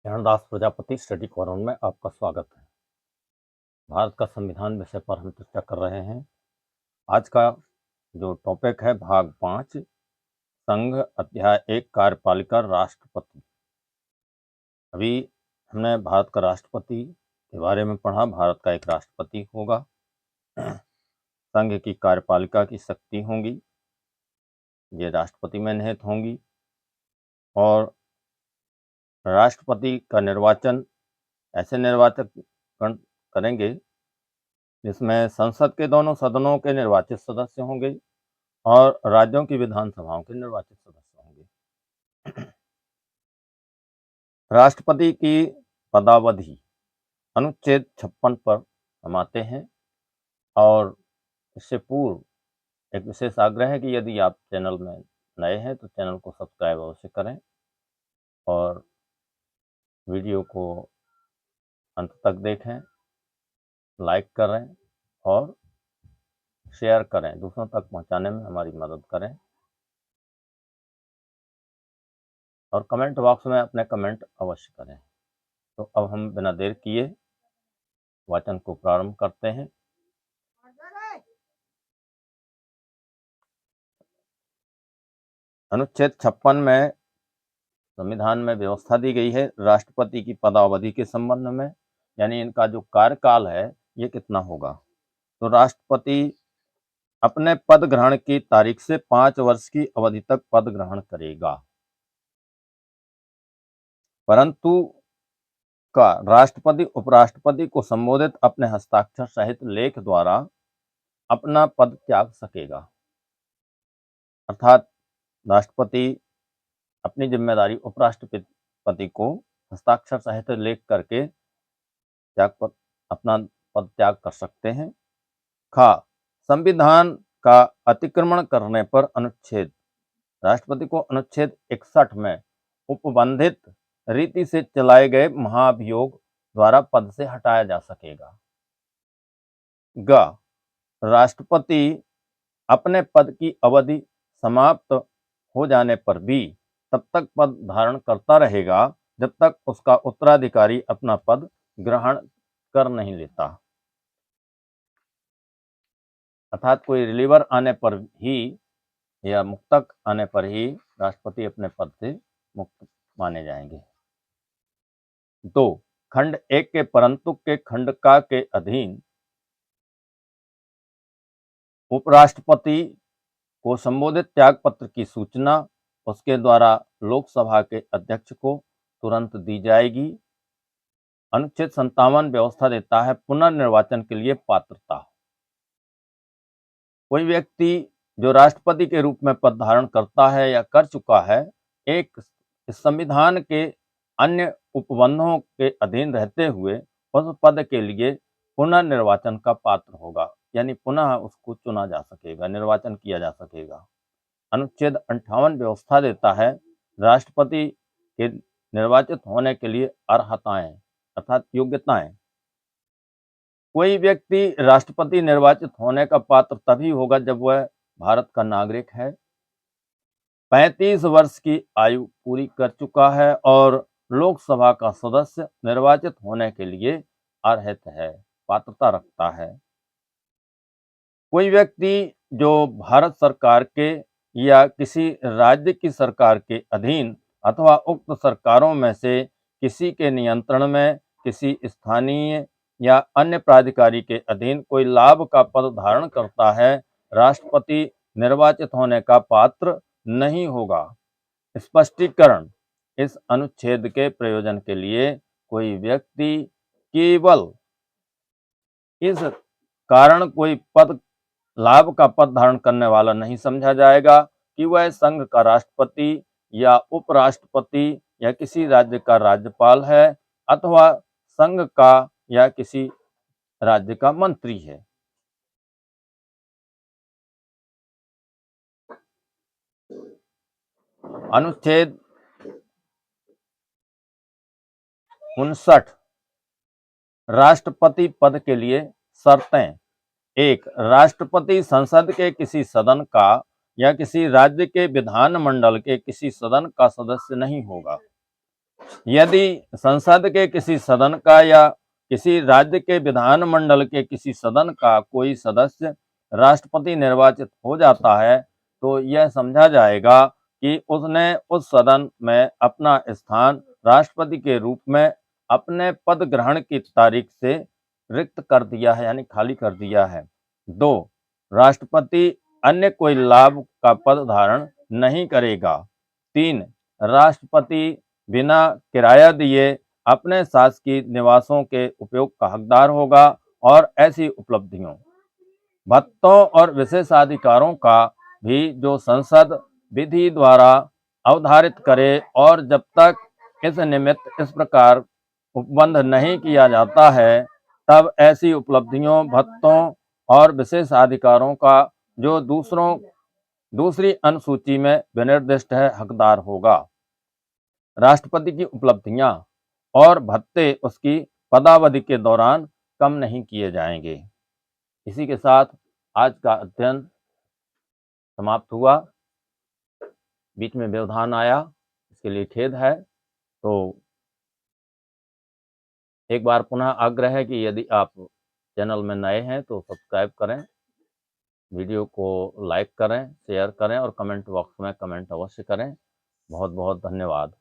Charandas Prajapati study corner में आपका स्वागत है। भारत का संविधान विषय पर हम चर्चा कर रहे हैं। आज का जो टॉपिक है भाग 5, संघ अध्याय 1, कार्यपालिका राष्ट्रपति। अभी हमने भारत का राष्ट्रपति के बारे में पढ़ा। भारत का एक राष्ट्रपति होगा, संघ की कार्यपालिका की शक्ति होंगी, ये राष्ट्रपति में निहित होंगी, और राष्ट्रपति का निर्वाचन ऐसे निर्वाचक करेंगे जिसमें संसद के दोनों सदनों के निर्वाचित सदस्य होंगे और राज्यों की विधानसभाओं के निर्वाचित सदस्य होंगे। राष्ट्रपति की पदावधि अनुच्छेद 56 पर हम आते हैं, और इससे पूर्व एक विशेष आग्रह है कि यदि आप चैनल में नए हैं तो चैनल को सब्सक्राइब अवश्य करें और वीडियो को अंत तक देखें, लाइक करें और शेयर करें, दूसरों तक पहुंचाने में हमारी मदद करें, और कमेंट बॉक्स में अपने कमेंट अवश्य करें। तो अब हम बिना देर किए वाचन को प्रारंभ करते हैं। अनुच्छेद 56 में संविधान में व्यवस्था दी गई है राष्ट्रपति की पदावधि के संबंध में, यानी इनका जो कार्यकाल है ये कितना होगा। तो राष्ट्रपति अपने पद ग्रहण की तारीख से 5 वर्ष की अवधि तक पद ग्रहण करेगा, परंतु का राष्ट्रपति उपराष्ट्रपति को संबोधित अपने हस्ताक्षर सहित लेख द्वारा अपना पद त्याग सकेगा। अर्थात राष्ट्रपति अपनी जिम्मेदारी उपराष्ट्रपति को हस्ताक्षर सहित लेख करके अपना पद त्याग कर सकते हैं। संविधान का अतिक्रमण करने पर राष्ट्रपति को अनुच्छेद 61 में उपबंधित रीति से चलाए गए महाभियोग द्वारा पद से हटाया जा सकेगा। राष्ट्रपति अपने पद की अवधि समाप्त हो जाने पर भी तब तक पद धारण करता रहेगा जब तक उसका उत्तराधिकारी अपना पद ग्रहण कर नहीं लेता। अर्थात कोई रिलीवर आने पर ही या मुक्तक आने पर ही राष्ट्रपति अपने पद से मुक्त माने जाएंगे। 2. खंड 1 के परंतु के खंड का के अधीन उपराष्ट्रपति को संबोधित त्याग पत्र की सूचना उसके द्वारा लोकसभा के अध्यक्ष को तुरंत दी जाएगी। अनुच्छेद 57 व्यवस्था देता है पुनर्निर्वाचन के लिए पात्रता। कोई व्यक्ति जो राष्ट्रपति के रूप में पद धारण करता है या कर चुका है, एक संविधान के अन्य उपबंधों के अधीन रहते हुए उस पद के लिए पुनर्निर्वाचन का पात्र होगा, यानी पुनः उसको चुना जा सकेगा, निर्वाचन किया जा सकेगा। अनुच्छेद 58 व्यवस्था देता है राष्ट्रपति के निर्वाचित होने के लिए अर्हताएं अर्थात योग्यताएं। कोई व्यक्ति राष्ट्रपति निर्वाचित होने का पात्र तभी होगा जब वह भारत का नागरिक है, 35 वर्ष की आयु पूरी कर चुका है और लोकसभा का सदस्य निर्वाचित होने के लिए अर्हत है, पात्रता रखता है। कोई व्यक्ति जो भारत सरकार के या किसी राज्य की सरकार के अधीन अथवा उक्त सरकारों में से किसी के नियंत्रण में किसी स्थानीय या अन्य प्राधिकारी के अधीन कोई लाभ का पद धारण करता है, राष्ट्रपति निर्वाचित होने का पात्र नहीं होगा। स्पष्टीकरण: इस अनुच्छेद के प्रयोजन के लिए कोई व्यक्ति केवल इस कारण कोई पद लाभ का पद धारण करने वाला नहीं समझा जाएगा कि वह संघ का राष्ट्रपति या उपराष्ट्रपति या किसी राज्य का राज्यपाल है अथवा संघ का या किसी राज्य का मंत्री है। अनुच्छेद 59 राष्ट्रपति पद के लिए शर्तें। 1. राष्ट्रपति संसद के किसी सदन का या किसी राज्य के विधानमंडल के किसी सदन का सदस्य नहीं होगा। यदि संसद के किसी सदन का या किसी राज्य के विधानमंडल के किसी सदन का कोई सदस्य राष्ट्रपति निर्वाचित हो जाता है, तो यह समझा जाएगा कि उसने उस सदन में अपना स्थान राष्ट्रपति के रूप में अपने पद ग्रहण की तारीख से रिक्त कर दिया है, यानी खाली कर दिया है। 2. राष्ट्रपति अन्य कोई लाभ का पद धारण नहीं करेगा। 3. राष्ट्रपति बिना किराया दिए अपने शासकीय निवासों के उपयोग का हकदार होगा और ऐसी उपलब्धियों, भत्तों और विशेषाधिकारों का भी जो संसद विधि द्वारा अवधारित करे और जब तक इस निमित्त इस प्रकार उपबंध नहीं किया जाता है, तब ऐसी उपलब्धियों, भत्तों और विशेषाधिकारों का जो दूसरी अनुसूची में विनिर्दिष्ट है, हकदार होगा। राष्ट्रपति की उपलब्धियां और भत्ते उसकी पदावधि के दौरान कम नहीं किए जाएंगे। इसी के साथ आज का अध्ययन समाप्त हुआ। बीच में व्यवधान आया, इसके लिए खेद है। तो एक बार पुनः आग्रह है कि यदि आप चैनल में नए हैं तो सब्सक्राइब करें, वीडियो को लाइक करें, शेयर करें और कमेंट बॉक्स में कमेंट अवश्य करें। बहुत बहुत धन्यवाद।